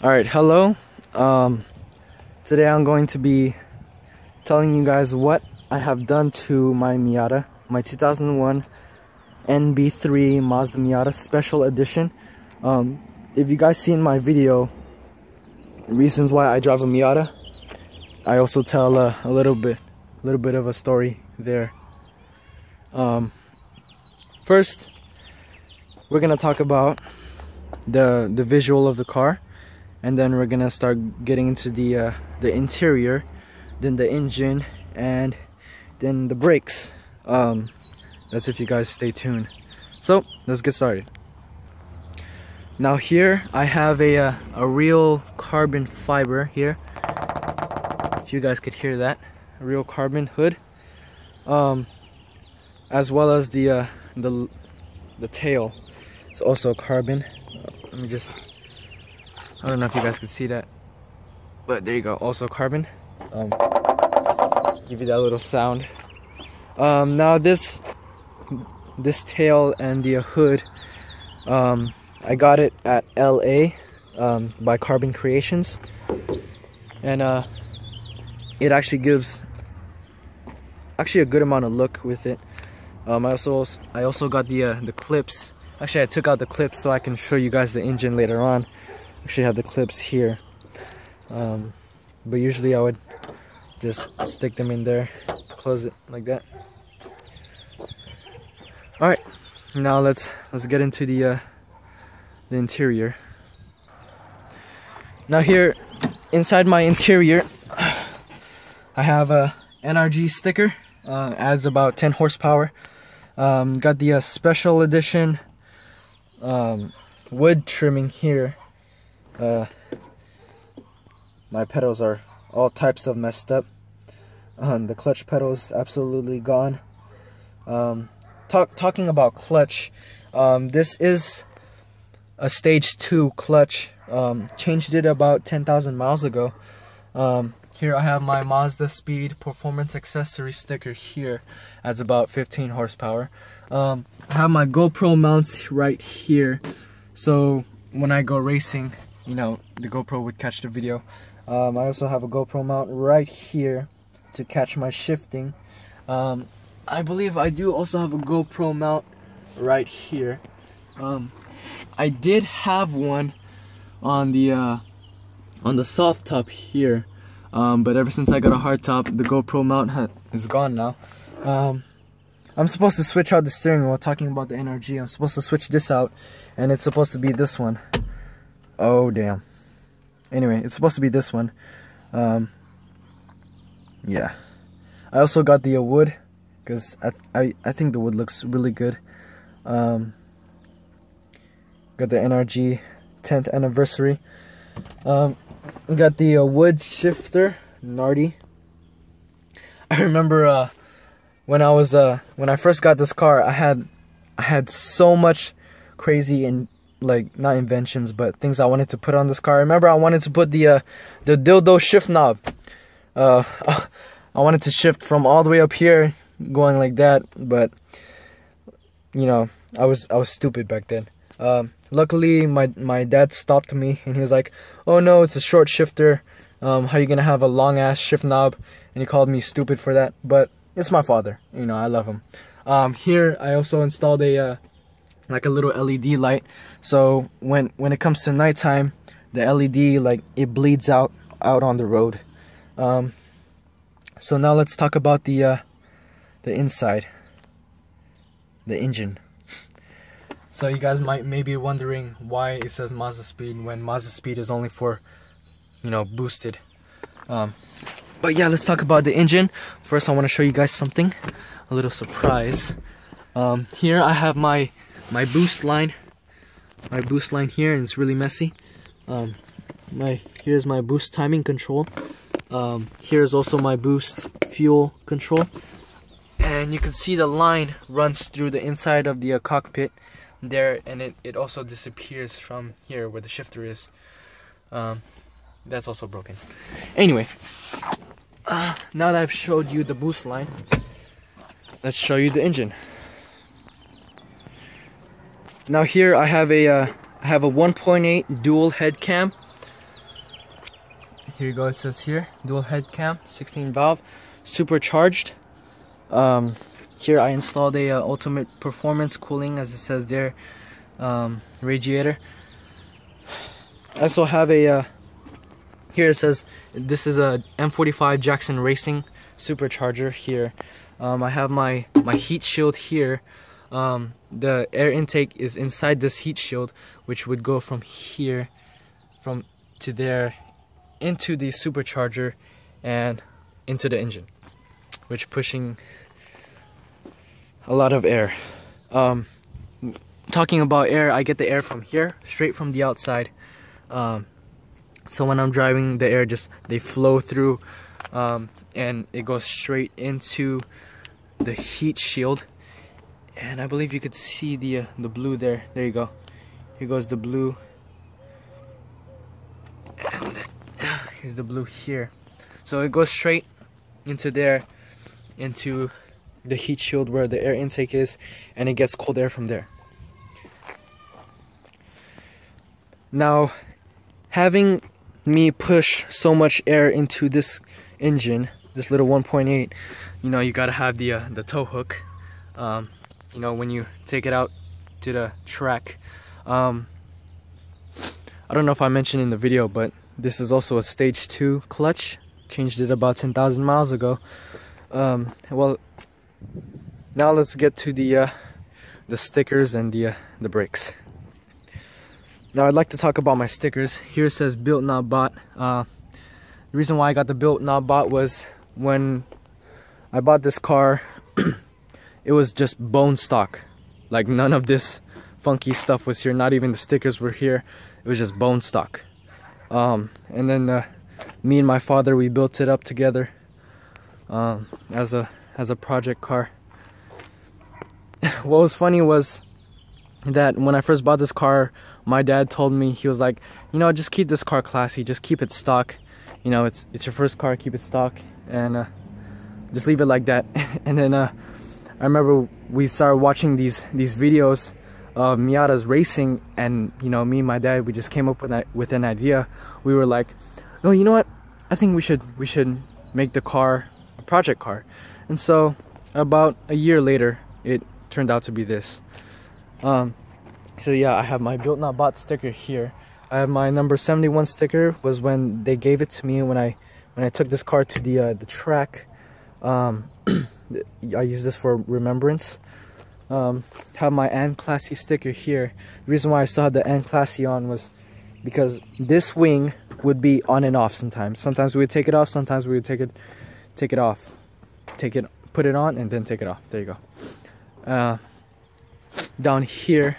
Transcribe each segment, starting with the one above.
Alright, hello. Today I'm going to be telling you guys what I have done to my Miata, my 2001 NB3 Mazda Miata Special Edition. If you guys seen my video, reasons why I drive a Miata, I also tell a little bit of a story there. First, we're gonna talk about the visual of the car, and then we're gonna start getting into the interior, then the engine, and then the brakes. That's if you guys stay tuned. So let's get started. Now here I have a real carbon fiber here, if you guys could hear that, a real carbon hood, as well as the tail. It's also carbon. Let me just, I don't know if you guys can see that, but there you go, also carbon. Give you that little sound. Now this tail and the hood, I got it at LA by Carbon Creations, and it actually gives a good amount of look with it. I also got the clips. Actually, I took out the clips so I can show you guys the engine later on. Actually, I have the clips here, but usually I would just stick them in there, close it like that. All right, now let's get into the interior. Now here inside my interior, I have a NRG sticker. Adds about 10 horsepower. Got the special edition wood trimming here. My pedals are all types of messed up. The clutch pedals absolutely gone. Talking about clutch, this is a stage 2 clutch. Changed it about 10,000 miles ago. Here I have my Mazda Speed Performance Accessory sticker here. Adds about 15 horsepower. I have my GoPro mounts right here, so when I go racing, you know, the GoPro would catch the video. I also have a GoPro mount right here to catch my shifting. I believe I do also have a GoPro mount right here. I did have one on the soft top here, but ever since I got a hard top, the GoPro mount is gone now. I'm supposed to switch out the steering wheel. Talking about the NRG, I'm supposed to switch this out, and it's supposed to be this one. Oh damn. Anyway, it's supposed to be this one. Yeah. I also got the wood, because I think the wood looks really good. Got the NRG 10th anniversary. Got the wood shifter, Nardi. I remember when I first got this car, I had so much crazy and, like, not inventions, but things I wanted to put on this car. I remember I wanted to put the dildo shift knob. I wanted to shift from all the way up here, going like that, but you know, I was stupid back then. Luckily, my dad stopped me, and he was like, "Oh no, it's a short shifter. How you gonna have a long ass shift knob?" And he called me stupid for that. But it's my father, you know, I love him. Here I also installed a like a little LED light, so when it comes to nighttime, the LED, like, it bleeds out on the road. So now let's talk about the inside, the engine. So you guys may be wondering why it says Mazda Speed when Mazda Speed is only for, you know, boosted. But yeah, let's talk about the engine. First, I want to show you guys something, a little surprise. Here I have my boost line. My boost line here, and it's really messy. Here's my boost timing control. Here's also my boost fuel control. And you can see the line runs through the inside of the cockpit there, and it also disappears from here where the shifter is. That's also broken. Anyway, now that I've showed you the boost line, let's show you the engine. Now here I have a 1.8 dual head cam. here you go. It says here dual head cam, 16 valve, supercharged. Here I installed a ultimate performance cooling, as it says there, radiator. I also have a here it says this is a M45 Jackson Racing supercharger. Here I have my heat shield here. The air intake is inside this heat shield, which would go from here to there into the supercharger and into the engine, which pushing a lot of air. Talking about air, I get the air from here, straight from the outside. So when I'm driving, the air they flow through, and it goes straight into the heat shield. And I believe you could see the blue there. There you go. Here goes the blue. And here's the blue here. So it goes straight into there, into the heat shield where the air intake is, and it gets cold air from there. Now, having me push so much air into this engine, this little 1.8, you know, you gotta have the tow hook. You know, when you take it out to the track. I don't know if I mentioned in the video, but this is also a stage 2 clutch. Changed it about 10,000 miles ago. Well, now let's get to the stickers and the brakes. Now I'd like to talk about my stickers. Here it says built not bought. The reason why I got the built not bought was when I bought this car, it was just bone stock. Like none of this funky stuff was here. Not even the stickers were here. It was just bone stock. And then me and my father, we built it up together as a project car. What was funny was that when I first bought this car, my dad told me, he was like, you know, just keep this car classy, just keep it stock. You know, it's your first car, keep it stock, and just leave it like that. And then I remember we started watching these videos of Miatas racing, and you know, me and my dad, we just came up with an idea. We were like, oh, you know what? I think we should make the car a project car. And so about a year later, it turned out to be this. So yeah, I have my built not bought sticker here. I have my number 71 sticker, was when they gave it to me when I took this car to the track. I use this for remembrance. Have my and classy sticker here. The reason why I still have the and classy on was because this wing would be on and off sometimes. Sometimes we would take it off, sometimes we would take it off. Put it on and then take it off. There you go. Down here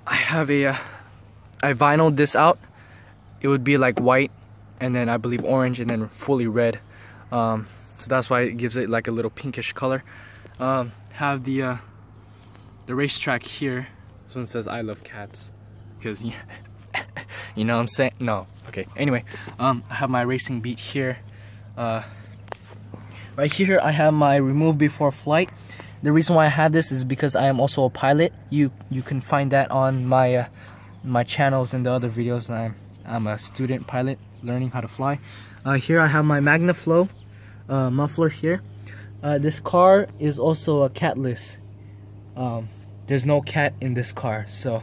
I have I vinyled this out. It would be like white, and then I believe orange, and then fully red. So that's why it gives it like a little pinkish color. Have the racetrack here. This one says I love cats, because you know what I'm saying? No, okay, anyway, I have my racing beat here. Right here I have my remove before flight. The reason why I have this is because I am also a pilot. You can find that on my my channels and the other videos. I'm a student pilot learning how to fly. Here I have my Magnaflow muffler here. This car is also a catless. There's no cat in this car, so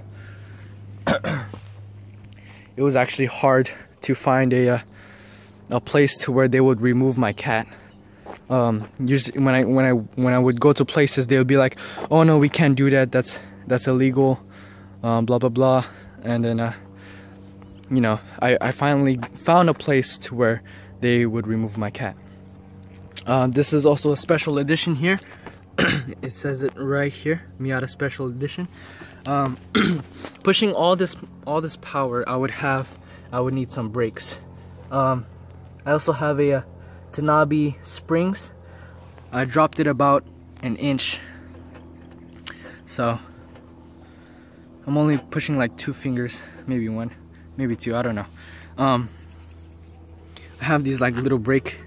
it was actually hard to find a place to where they would remove my cat. Usually when I would go to places, they would be like, oh no, we can't do that, that's illegal, blah blah blah. And then you know, I finally found a place to where they would remove my cat. This is also a special edition here. It says it right here, Miata special edition. Pushing all this power, I would need some brakes. I also have a Tanabe springs. I dropped it about an inch, so I'm only pushing like 2 fingers, maybe 1, maybe 2, I don't know. I have these like little brake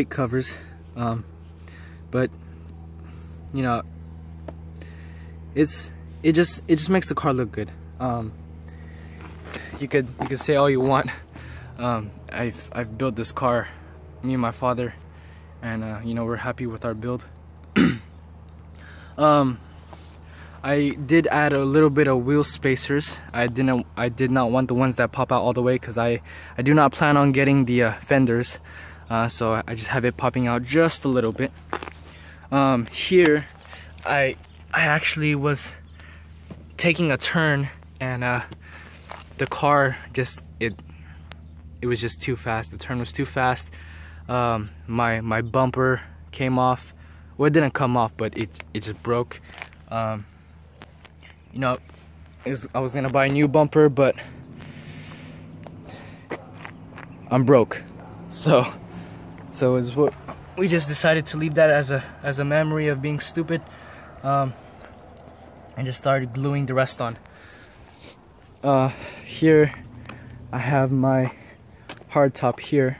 covers, but you know, it just makes the car look good. You could say all you want I've built this car, me and my father, and you know, we're happy with our build. I did add a little bit of wheel spacers. I did not want the ones that pop out all the way, because I do not plan on getting the fenders, so I just have it popping out just a little bit. Here I actually was taking a turn, and the car just it was just too fast. The turn was too fast. My bumper came off. Well, it didn't come off, but it just broke. You know, I was gonna buy a new bumper, but I'm broke. So is what we just decided to leave that as a memory of being stupid, and just started gluing the rest on. Here I have my hardtop here.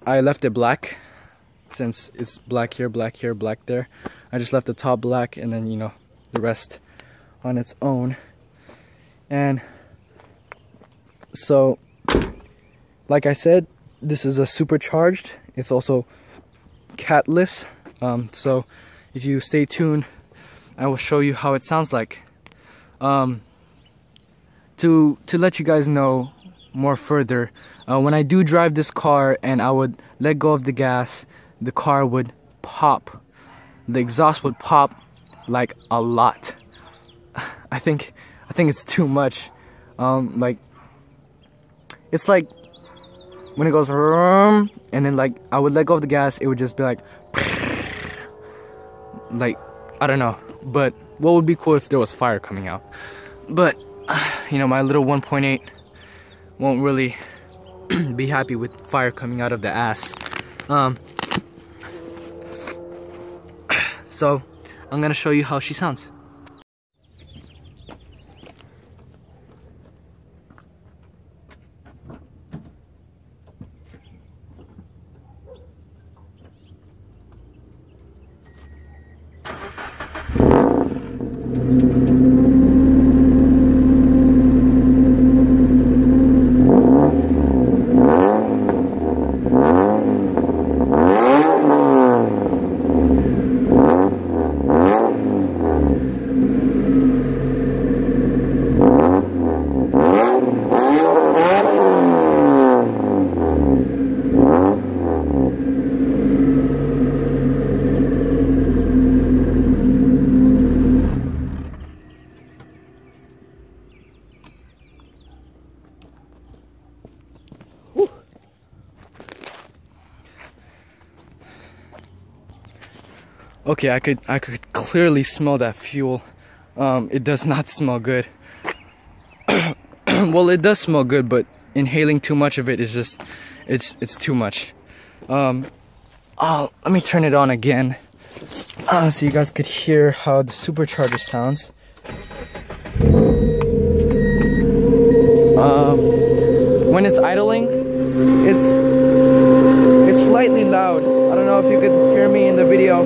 I left it black, since it's black here, black there. I just left the top black, and then, you know, the rest on its own. And so, like I said, this is a Supercharged. It's also catless. So if you stay tuned, I will show you how it sounds like. To let you guys know more further, when I do drive this car and I would let go of the gas, the car would pop. The exhaust would pop like a lot. I think it's too much. Like, it's like when it goes and then, like, I would let go of the gas, it would just be like I don't know. But what would be cool if there was fire coming out? But you know, my little 1.8 won't really be happy with fire coming out of the ass. So I'm gonna show you how she sounds. Okay, I could clearly smell that fuel. It does not smell good. Well, it does smell good, but inhaling too much of it is just, it's too much. Let me turn it on again, so you guys could hear how the Supercharger sounds. When it's idling, it's slightly loud. I don't know if you could hear me in the video.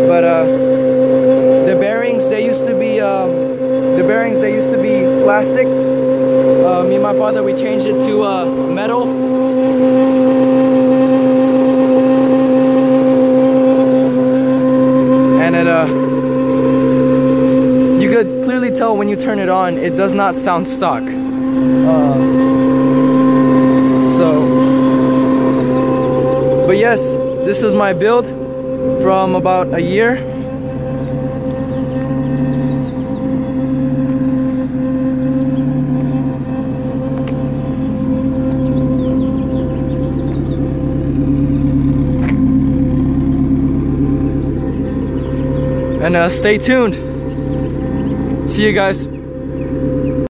But the bearings, they used to be plastic. Me and my father, we changed it to metal. And you could clearly tell when you turn it on, it does not sound stock. But yes, this is my build from about a year. And stay tuned. See you guys.